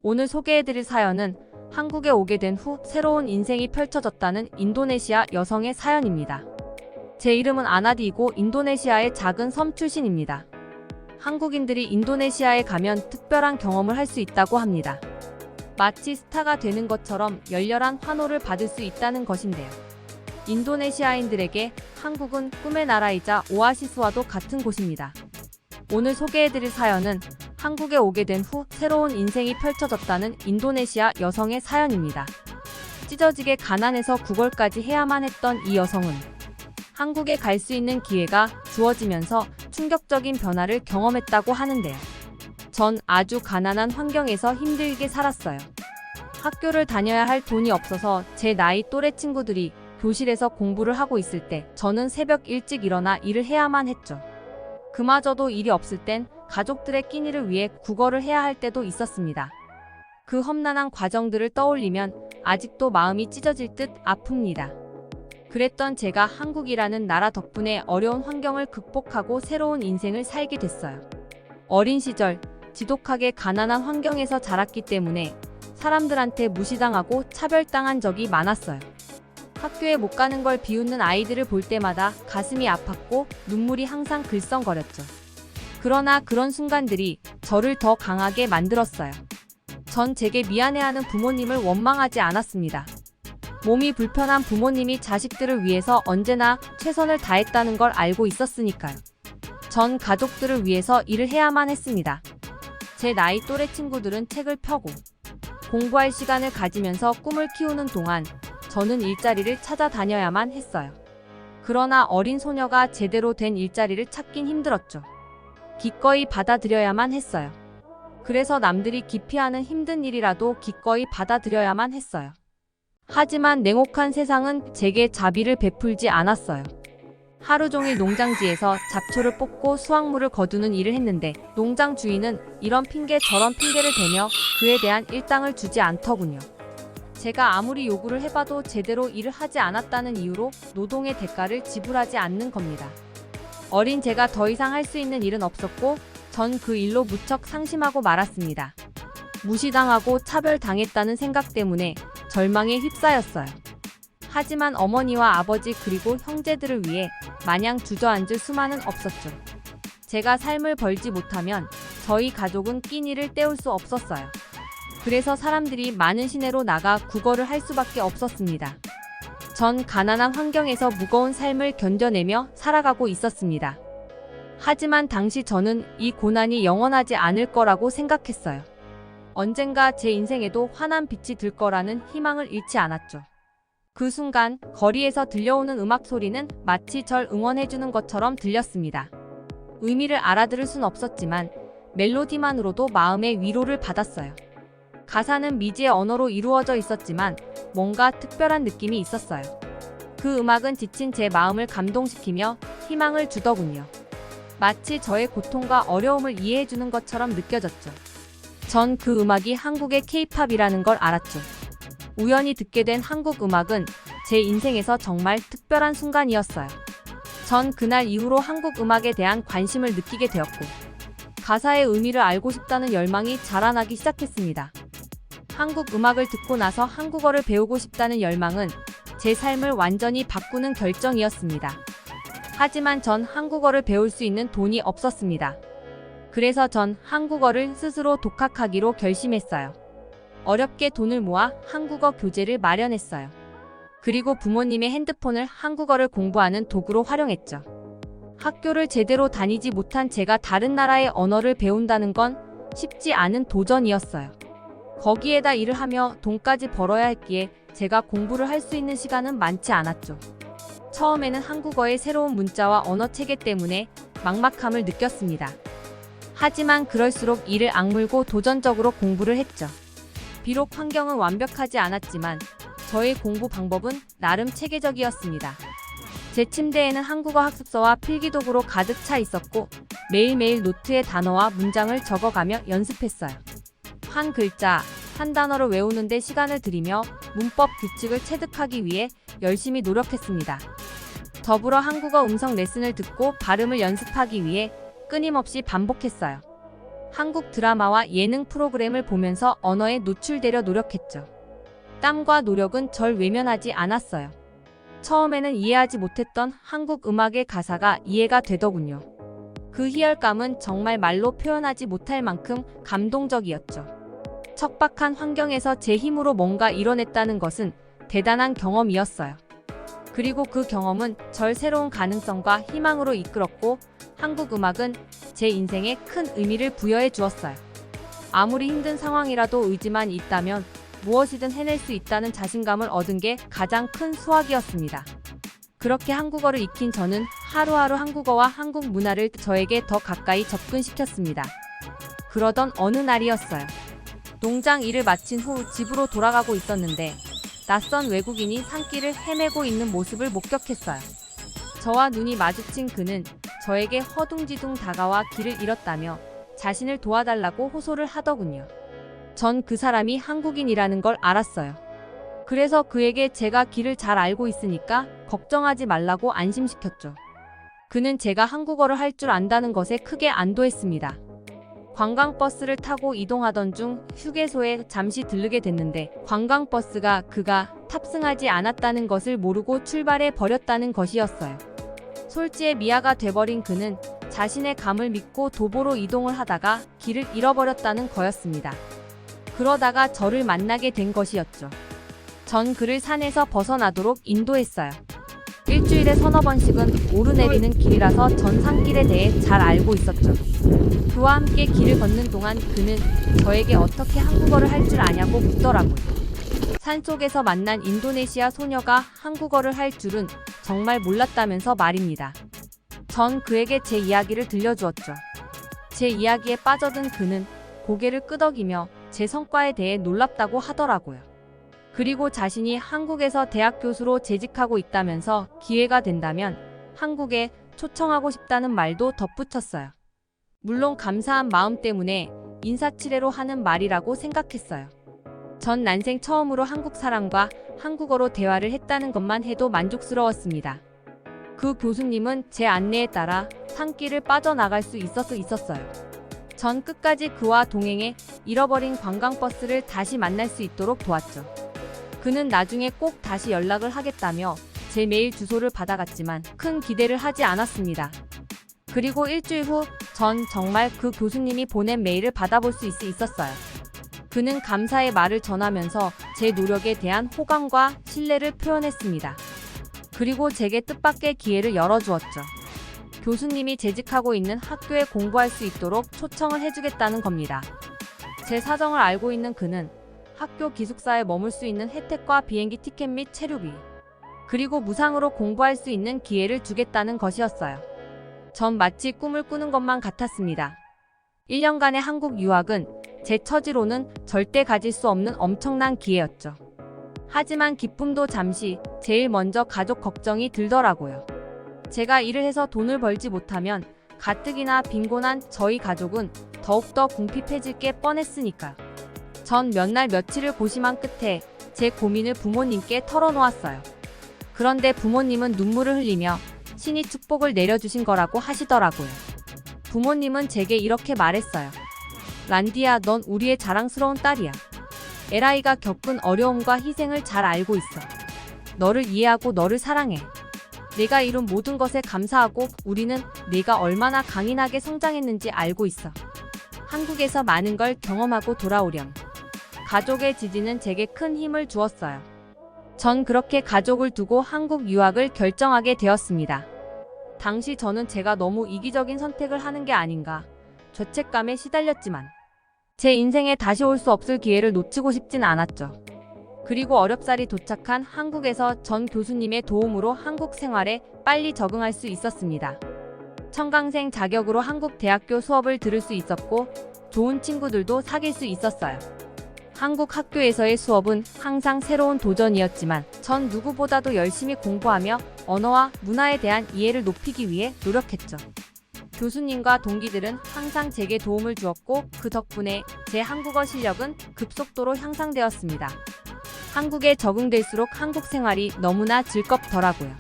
오늘 소개해드릴 사연은 한국에 오게 된 후 새로운 인생이 펼쳐졌다는 인도네시아 여성의 사연입니다. 제 이름은 아나디이고 인도네시아의 작은 섬 출신입니다. 한국인들이 인도네시아에 가면 특별한 경험을 할 수 있다고 합니다. 마치 스타가 되는 것처럼 열렬한 환호를 받을 수 있다는 것인데요. 인도네시아인들에게 한국은 꿈의 나라이자 오아시스와도 같은 곳입니다. 오늘 소개해드릴 사연은 한국에 오게 된 후 새로운 인생이 펼쳐졌다는 인도네시아 여성의 사연입니다. 찢어지게 가난해서 구걸까지 해야만 했던 이 여성은 한국에 갈 수 있는 기회가 주어지면서 충격적인 변화를 경험했다고 하는데요. 전 아주 가난한 환경에서 힘들게 살았어요. 학교를 다녀야 할 돈이 없어서 제 나이 또래 친구들이 교실에서 공부를 하고 있을 때 저는 새벽 일찍 일어나 일을 해야만 했죠. 그마저도 일이 없을 땐 가족들의 끼니를 위해 구걸을 해야 할 때도 있었습니다. 그 험난한 과정들을 떠올리면 아직도 마음이 찢어질 듯 아픕니다. 그랬던 제가 한국이라는 나라 덕분에 어려운 환경을 극복하고 새로운 인생을 살게 됐어요. 어린 시절 지독하게 가난한 환경에서 자랐기 때문에 사람들한테 무시당하고 차별당한 적이 많았어요. 학교에 못 가는 걸 비웃는 아이들을 볼 때마다 가슴이 아팠고 눈물이 항상 글썽거렸죠. 그러나 그런 순간들이 저를 더 강하게 만들었어요. 전 제게 미안해하는 부모님을 원망하지 않았습니다. 몸이 불편한 부모님이 자식들을 위해서 언제나 최선을 다했다는 걸 알고 있었으니까요. 전 가족들을 위해서 일을 해야만 했습니다. 제 나이 또래 친구들은 책을 펴고 공부할 시간을 가지면서 꿈을 키우는 동안 저는 일자리를 찾아다녀야만 했어요. 그러나 어린 소녀가 제대로 된 일자리를 찾긴 힘들었죠. 기꺼이 받아들여야만 했어요. 그래서 남들이 기피하는 힘든 일이라도 기꺼이 받아들여야만 했어요. 하지만 냉혹한 세상은 제게 자비를 베풀지 않았어요. 하루 종일 농장지에서 잡초를 뽑고 수확물을 거두는 일을 했는데 농장 주인은 이런 핑계 저런 핑계를 대며 그에 대한 일당을 주지 않더군요. 제가 아무리 요구를 해봐도 제대로 일을 하지 않았다는 이유로 노동의 대가를 지불하지 않는 겁니다. 어린 제가 더 이상 할 수 있는 일은 없었고 전 그 일로 무척 상심하고 말았습니다. 무시당하고 차별당했다는 생각 때문에 절망에 휩싸였어요. 하지만 어머니와 아버지 그리고 형제들을 위해 마냥 주저앉을 수만은 없었죠. 제가 삶을 벌지 못하면 저희 가족은 끼니를 때울 수 없었어요. 그래서 사람들이 많은 시내로 나가 구걸을 할 수밖에 없었습니다. 전 가난한 환경에서 무거운 삶을 견뎌내며 살아가고 있었습니다. 하지만 당시 저는 이 고난이 영원하지 않을 거라고 생각했어요. 언젠가 제 인생에도 환한 빛이 들 거라는 희망을 잃지 않았죠. 그 순간 거리에서 들려오는 음악 소리는 마치 절 응원해주는 것처럼 들렸습니다. 의미를 알아들을 순 없었지만 멜로디만으로도 마음의 위로를 받았어요. 가사는 미지의 언어로 이루어져 있었지만 뭔가 특별한 느낌이 있었어요. 그 음악은 지친 제 마음을 감동시키며 희망을 주더군요. 마치 저의 고통과 어려움을 이해해주는 것처럼 느껴졌죠. 전 그 음악이 한국의 K-팝이라는 걸 알았죠. 우연히 듣게 된 한국 음악은 제 인생에서 정말 특별한 순간이었어요. 전 그날 이후로 한국 음악에 대한 관심을 느끼게 되었고 가사의 의미를 알고 싶다는 열망이 자라나기 시작했습니다. 한국 음악을 듣고 나서 한국어를 배우고 싶다는 열망은 제 삶을 완전히 바꾸는 결정이었습니다. 하지만 전 한국어를 배울 수 있는 돈이 없었습니다. 그래서 전 한국어를 스스로 독학하기로 결심했어요. 어렵게 돈을 모아 한국어 교재를 마련했어요. 그리고 부모님의 핸드폰을 한국어를 공부하는 도구로 활용했죠. 학교를 제대로 다니지 못한 제가 다른 나라의 언어를 배운다는 건 쉽지 않은 도전이었어요. 거기에다 일을 하며 돈까지 벌어야 했기에 제가 공부를 할 수 있는 시간은 많지 않았죠. 처음에는 한국어의 새로운 문자와 언어 체계 때문에 막막함을 느꼈습니다. 하지만 그럴수록 이를 악물고 도전적으로 공부를 했죠. 비록 환경은 완벽하지 않았지만 저의 공부 방법은 나름 체계적이었습니다. 제 침대에는 한국어 학습서와 필기도구로 가득 차 있었고 매일매일 노트에 단어와 문장을 적어가며 연습했어요. 한 글자, 한 단어를 외우는데 시간을 들이며 문법 규칙을 체득하기 위해 열심히 노력했습니다. 더불어 한국어 음성 레슨을 듣고 발음을 연습하기 위해 끊임없이 반복했어요. 한국 드라마와 예능 프로그램을 보면서 언어에 노출되려 노력했죠. 땀과 노력은 절 외면하지 않았어요. 처음에는 이해하지 못했던 한국 음악의 가사가 이해가 되더군요. 그 희열감은 정말 말로 표현하지 못할 만큼 감동적이었죠. 척박한 환경에서 제 힘으로 뭔가 이뤄냈다는 것은 대단한 경험이었어요. 그리고 그 경험은 절 새로운 가능성과 희망으로 이끌었고 한국 음악은 제 인생에 큰 의미를 부여해 주었어요. 아무리 힘든 상황이라도 의지만 있다면 무엇이든 해낼 수 있다는 자신감을 얻은 게 가장 큰 수확이었습니다. 그렇게 한국어를 익힌 저는 하루하루 한국어와 한국 문화를 저에게 더 가까이 접근시켰습니다. 그러던 어느 날이었어요. 농장 일을 마친 후 집으로 돌아가고 있었는데 낯선 외국인이 산길을 헤매고 있는 모습을 목격했어요. 저와 눈이 마주친 그는 저에게 허둥지둥 다가와 길을 잃었다며 자신을 도와달라고 호소를 하더군요. 전 그 사람이 한국인이라는 걸 알았어요. 그래서 그에게 제가 길을 잘 알고 있으니까 걱정하지 말라고 안심시켰죠. 그는 제가 한국어를 할 줄 안다는 것에 크게 안도했습니다. 관광버스를 타고 이동하던 중 휴게소에 잠시 들르게 됐는데 관광버스가 그가 탑승하지 않았다는 것을 모르고 출발해 버렸다는 것이었어요. 솔지에 미아가 돼버린 그는 자신의 감을 믿고 도보로 이동을 하다가 길을 잃어버렸다는 거였습니다. 그러다가 저를 만나게 된 것이었죠. 전 그를 산에서 벗어나도록 인도했어요. 일주일에 서너 번씩은 오르내리는 길이라서 전 산길에 대해 잘 알고 있었죠. 그와 함께 길을 걷는 동안 그는 저에게 어떻게 한국어를 할 줄 아냐고 묻더라고요. 산속에서 만난 인도네시아 소녀가 한국어를 할 줄은 정말 몰랐다면서 말입니다. 전 그에게 제 이야기를 들려주었죠. 제 이야기에 빠져든 그는 고개를 끄덕이며 제 성과에 대해 놀랍다고 하더라고요. 그리고 자신이 한국에서 대학 교수로 재직하고 있다면서 기회가 된다면 한국에 초청하고 싶다는 말도 덧붙였어요. 물론 감사한 마음 때문에 인사치레로 하는 말이라고 생각했어요. 전 난생 처음으로 한국 사람과 한국어로 대화를 했다는 것만 해도 만족스러웠습니다. 그 교수님은 제 안내에 따라 산길을 빠져나갈 수 있었어요. 전 끝까지 그와 동행해 잃어버린 관광버스를 다시 만날 수 있도록 도왔죠. 그는 나중에 꼭 다시 연락을 하겠다며 제 메일 주소를 받아갔지만 큰 기대를 하지 않았습니다. 그리고 일주일 후 전 정말 그 교수님이 보낸 메일을 받아볼 수 있었어요. 그는 감사의 말을 전하면서 제 노력에 대한 호감과 신뢰를 표현했습니다. 그리고 제게 뜻밖의 기회를 열어주었죠. 교수님이 재직하고 있는 학교에 공부할 수 있도록 초청을 해주겠다는 겁니다. 제 사정을 알고 있는 그는 학교 기숙사에 머물 수 있는 혜택과 비행기 티켓 및 체류비, 그리고 무상으로 공부할 수 있는 기회를 주겠다는 것이었어요. 전 마치 꿈을 꾸는 것만 같았습니다. 1년간의 한국 유학은 제 처지로는 절대 가질 수 없는 엄청난 기회였죠. 하지만 기쁨도 잠시, 제일 먼저 가족 걱정이 들더라고요. 제가 일을 해서 돈을 벌지 못하면 가뜩이나 빈곤한 저희 가족은 더욱더 궁핍해질 게 뻔했으니까. 전 몇 날 며칠을 고심한 끝에 제 고민을 부모님께 털어놓았어요. 그런데 부모님은 눈물을 흘리며 신이 축복을 내려주신 거라고 하시더라고요. 부모님은 제게 이렇게 말했어요. 란디야, 넌 우리의 자랑스러운 딸이야. 에라이가 겪은 어려움과 희생을 잘 알고 있어. 너를 이해하고 너를 사랑해. 내가 이룬 모든 것에 감사하고 우리는 네가 얼마나 강인하게 성장했는지 알고 있어. 한국에서 많은 걸 경험하고 돌아오렴. 가족의 지지는 제게 큰 힘을 주었어요. 전 그렇게 가족을 두고 한국 유학을 결정하게 되었습니다. 당시 저는 제가 너무 이기적인 선택을 하는 게 아닌가 죄책감에 시달렸지만 제 인생에 다시 올 수 없을 기회를 놓치고 싶진 않았죠. 그리고 어렵사리 도착한 한국에서 전 교수님의 도움으로 한국 생활에 빨리 적응할 수 있었습니다. 청강생 자격으로 한국 대학교 수업을 들을 수 있었고 좋은 친구들도 사귈 수 있었어요. 한국 학교에서의 수업은 항상 새로운 도전이었지만 전 누구보다도 열심히 공부하며 언어와 문화에 대한 이해를 높이기 위해 노력했죠. 교수님과 동기들은 항상 제게 도움을 주었고 그 덕분에 제 한국어 실력은 급속도로 향상되었습니다. 한국에 적응될수록 한국 생활이 너무나 즐겁더라고요.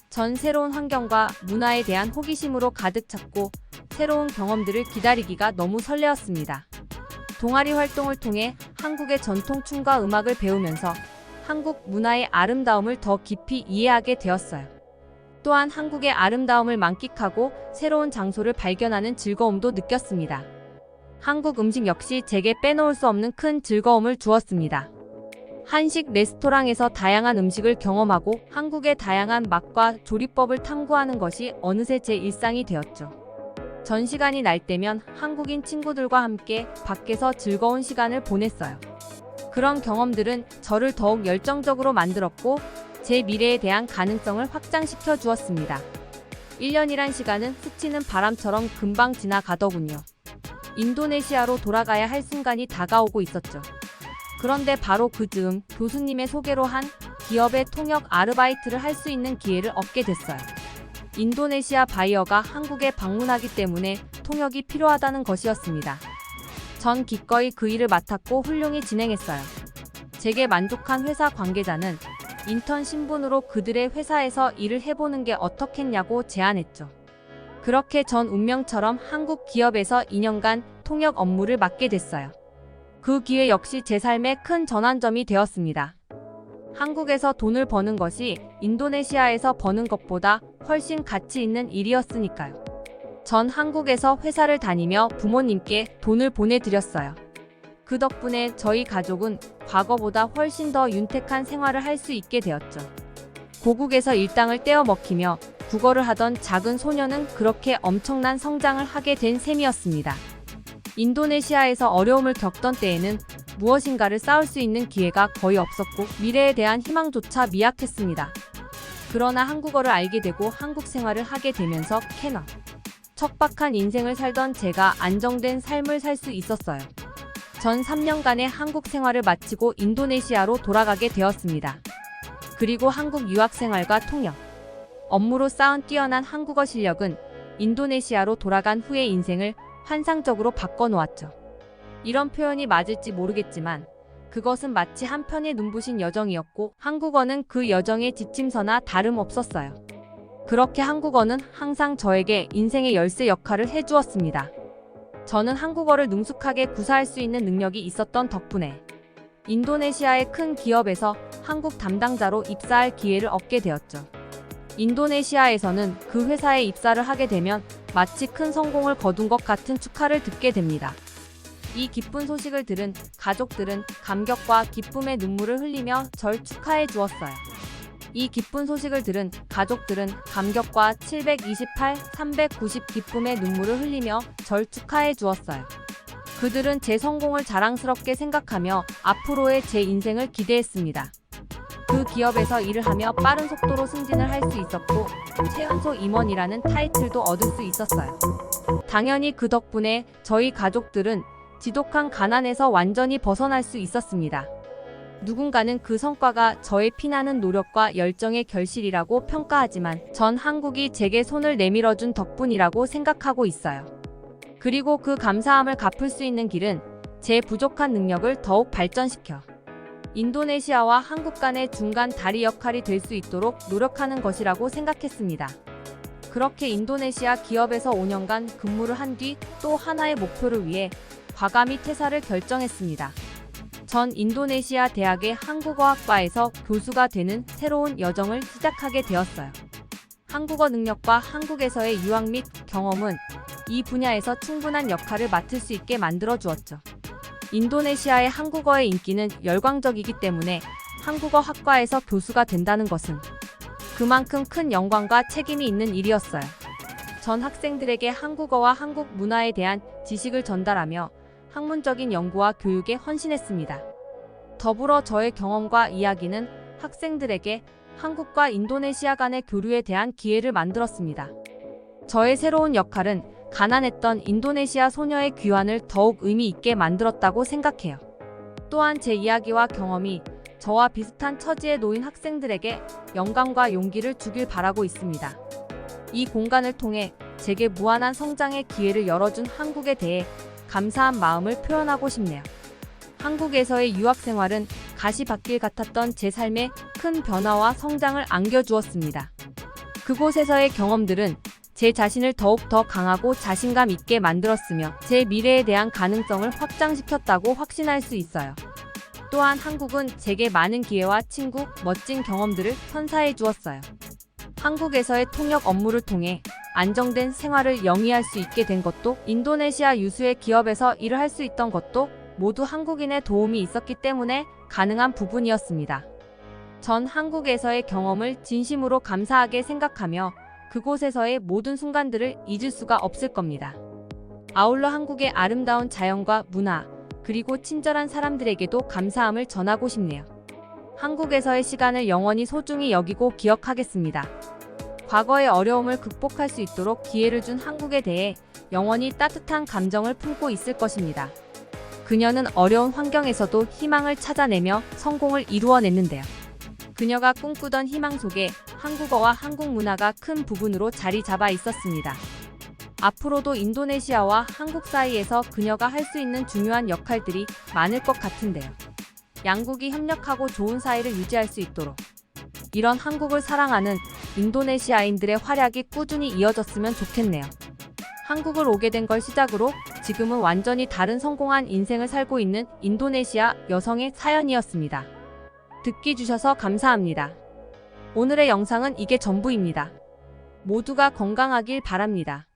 전 새로운 환경과 문화에 대한 호기심으로 가득 찼고 새로운 경험들을 기다리기가 너무 설레었습니다. 동아리 활동을 통해 한국의 전통 춤과 음악을 배우면서 한국 문화의 아름다움을 더 깊이 이해하게 되었어요. 또한 한국의 아름다움을 만끽하고 새로운 장소를 발견하는 즐거움도 느꼈습니다. 한국 음식 역시 제게 빼놓을 수 없는 큰 즐거움을 주었습니다. 한식 레스토랑에서 다양한 음식을 경험하고 한국의 다양한 맛과 조리법을 탐구하는 것이 어느새 제 일상이 되었죠. 전 시간이 날 때면 한국인 친구들과 함께 밖에서 즐거운 시간을 보냈어요. 그런 경험들은 저를 더욱 열정적으로 만들었고 제 미래에 대한 가능성을 확장시켜 주었습니다. 1년이란 시간은 스치는 바람처럼 금방 지나가더군요. 인도네시아로 돌아가야 할 순간이 다가오고 있었죠. 그런데 바로 그 즈음 교수님의 소개로 한 기업의 통역 아르바이트를 할 수 있는 기회를 얻게 됐어요. 인도네시아 바이어가 한국에 방문하기 때문에 통역이 필요하다는 것이었습니다. 전 기꺼이 그 일을 맡았고 훌륭히 진행했어요. 제게 만족한 회사 관계자는 인턴 신분으로 그들의 회사에서 일을 해보는 게 어떻겠냐고 제안했죠. 그렇게 전 운명처럼 한국 기업에서 2년간 통역 업무를 맡게 됐어요. 그 기회 역시 제 삶의 큰 전환점이 되었습니다. 한국에서 돈을 버는 것이 인도네시아에서 버는 것보다 훨씬 가치 있는 일이었으니까요. 전 한국에서 회사를 다니며 부모님께 돈을 보내드렸어요. 그 덕분에 저희 가족은 과거보다 훨씬 더 윤택한 생활을 할 수 있게 되었죠. 고국에서 일당을 떼어 먹히며 국어를 하던 작은 소녀는 그렇게 엄청난 성장을 하게 된 셈이었습니다. 인도네시아에서 어려움을 겪던 때에는 무엇인가를 쌓을 수 있는 기회가 거의 없었고 미래에 대한 희망조차 미약했습니다. 그러나 한국어를 알게 되고 한국 생활을 하게 되면서 캐나 척박한 인생을 살던 제가 안정된 삶을 살 수 있었어요. 전 3년간의 한국 생활을 마치고 인도네시아로 돌아가게 되었습니다. 그리고 한국 유학 생활과 통역, 업무로 쌓은 뛰어난 한국어 실력은 인도네시아로 돌아간 후의 인생을 환상적으로 바꿔놓았죠. 이런 표현이 맞을지 모르겠지만 그것은 마치 한 편의 눈부신 여정이었고 한국어는 그 여정의 지침서나 다름없었어요. 그렇게 한국어는 항상 저에게 인생의 열쇠 역할을 해주었습니다. 저는 한국어를 능숙하게 구사할 수 있는 능력이 있었던 덕분에 인도네시아의 큰 기업에서 한국 담당자로 입사할 기회를 얻게 되었죠. 인도네시아에서는 그 회사에 입사를 하게 되면 마치 큰 성공을 거둔 것 같은 축하를 듣게 됩니다. 이 기쁜 소식을 들은 가족들은 감격과 기쁨의 눈물을 흘리며 절 축하해 주었어요. 이 기쁜 소식을 들은 가족들은 감격과 728, 390 기쁨의 눈물을 흘리며 절 축하해 주었어요. 그들은 제 성공을 자랑스럽게 생각하며 앞으로의 제 인생을 기대했습니다. 그 기업에서 일을 하며 빠른 속도로 승진을 할 수 있었고 최연소 임원이라는 타이틀도 얻을 수 있었어요. 당연히 그 덕분에 저희 가족들은 지독한 가난에서 완전히 벗어날 수 있었습니다. 누군가는 그 성과가 저의 피나는 노력과 열정의 결실이라고 평가하지만 전 한국이 제게 손을 내밀어준 덕분이라고 생각하고 있어요. 그리고 그 감사함을 갚을 수 있는 길은 제 부족한 능력을 더욱 발전시켜 인도네시아와 한국 간의 중간 다리 역할이 될 수 있도록 노력하는 것이라고 생각했습니다. 그렇게 인도네시아 기업에서 5년간 근무를 한 뒤 또 하나의 목표를 위해 과감히 퇴사를 결정했습니다. 전 인도네시아 대학의 한국어학과에서 교수가 되는 새로운 여정을 시작하게 되었어요. 한국어 능력과 한국에서의 유학 및 경험은 이 분야에서 충분한 역할을 맡을 수 있게 만들어 주었죠. 인도네시아의 한국어의 인기는 열광적이기 때문에 한국어 학과에서 교수가 된다는 것은 그만큼 큰 영광과 책임이 있는 일이었어요. 전 학생들에게 한국어와 한국 문화에 대한 지식을 전달하며 학문적인 연구와 교육에 헌신했습니다. 더불어 저의 경험과 이야기는 학생들에게 한국과 인도네시아 간의 교류에 대한 기회를 만들었습니다. 저의 새로운 역할은 가난했던 인도네시아 소녀의 귀환을 더욱 의미 있게 만들었다고 생각해요. 또한 제 이야기와 경험이 저와 비슷한 처지에 놓인 학생들에게 영감과 용기를 주길 바라고 있습니다. 이 공간을 통해 제게 무한한 성장의 기회를 열어준 한국에 대해 감사한 마음을 표현하고 싶네요. 한국에서의 유학 생활은 가시밭길 같았던 제 삶에 큰 변화와 성장을 안겨주었습니다. 그곳에서의 경험들은 제 자신을 더욱 더 강하고 자신감 있게 만들었으며 제 미래에 대한 가능성을 확장시켰다고 확신할 수 있어요. 또한 한국은 제게 많은 기회와 친구, 멋진 경험들을 선사해 주었어요. 한국에서의 통역 업무를 통해 안정된 생활을 영위할 수 있게 된 것도, 인도네시아 유수의 기업에서 일을 할 수 있던 것도 모두 한국인의 도움이 있었기 때문에 가능한 부분이었습니다. 전 한국에서의 경험을 진심으로 감사하게 생각하며 그곳에서의 모든 순간들을 잊을 수가 없을 겁니다. 아울러 한국의 아름다운 자연과 문화, 그리고 친절한 사람들에게도 감사함을 전하고 싶네요. 한국에서의 시간을 영원히 소중히 여기고 기억하겠습니다. 과거의 어려움을 극복할 수 있도록 기회를 준 한국에 대해 영원히 따뜻한 감정을 품고 있을 것입니다. 그녀는 어려운 환경에서도 희망을 찾아내며 성공을 이루어냈는데요. 그녀가 꿈꾸던 희망 속에 한국어와 한국 문화가 큰 부분으로 자리 잡아 있었습니다. 앞으로도 인도네시아와 한국 사이에서 그녀가 할 수 있는 중요한 역할들이 많을 것 같은데요. 양국이 협력하고 좋은 사이를 유지할 수 있도록 이런 한국을 사랑하는 인도네시아인들의 활약이 꾸준히 이어졌으면 좋겠네요. 한국을 오게 된 걸 시작으로 지금은 완전히 다른 성공한 인생을 살고 있는 인도네시아 여성의 사연이었습니다. 듣기 주셔서 감사합니다. 오늘의 영상은 이게 전부입니다. 모두가 건강하길 바랍니다.